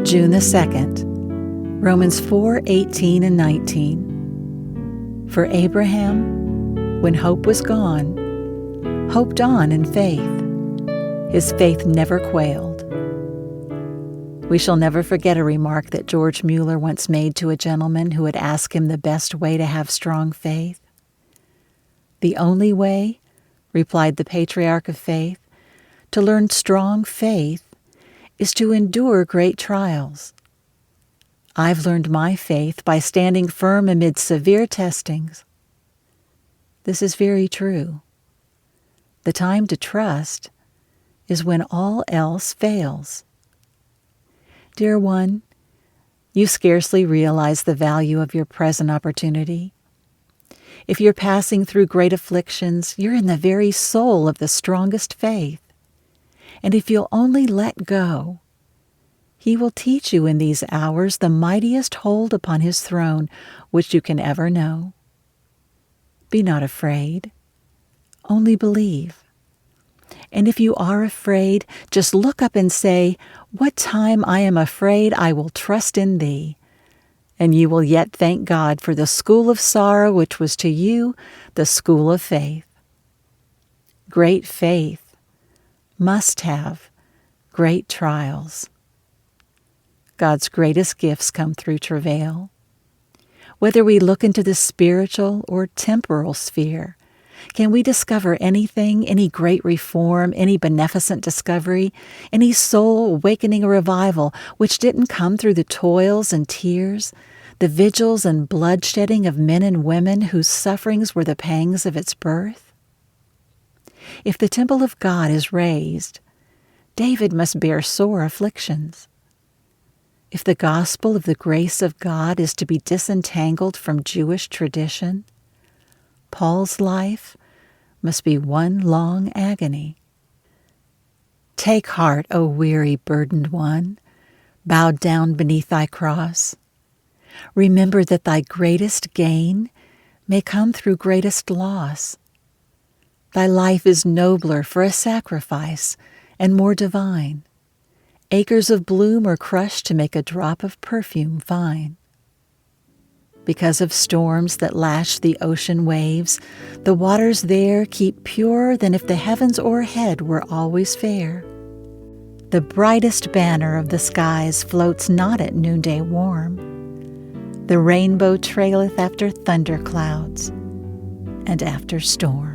June the 2nd, Romans 4:18 and 19. For Abraham, when hope was gone, hoped on in faith. His faith never quailed. We shall never forget a remark that George Mueller once made to a gentleman who had asked him the best way to have strong faith. "The only way," replied the patriarch of faith, "to learn strong faith is to endure great trials. I've learned my faith by standing firm amid severe testings." This is very true. The time to trust is when all else fails. Dear one, you scarcely realize the value of your present opportunity. If you're passing through great afflictions, you're in the very soul of the strongest faith. And if you'll only let go, He will teach you in these hours the mightiest hold upon His throne which you can ever know. Be not afraid, only believe. And if you are afraid, just look up and say, "What time I am afraid, I will trust in Thee." And you will yet thank God for the school of sorrow which was to you the school of faith. Great faith must have great trials. God's greatest gifts come through travail. Whether we look into the spiritual or temporal sphere, can we discover anything, any great reform, any beneficent discovery, any soul awakening or revival which didn't come through the toils and tears, the vigils and bloodshedding of men and women whose sufferings were the pangs of its birth? If the temple of God is razed, David must bear sore afflictions. If the gospel of the grace of God is to be disentangled from Jewish tradition, Paul's life must be one long agony. Take heart, O weary, burdened one, bowed down beneath thy cross. Remember that thy greatest gain may come through greatest loss. Thy life is nobler for a sacrifice and more divine. Acres of bloom are crushed to make a drop of perfume fine. Because of storms that lash the ocean waves, the waters there keep purer than if the heavens o'erhead were always fair. The brightest banner of the skies floats not at noonday warm. The rainbow traileth after thunder clouds and after storm.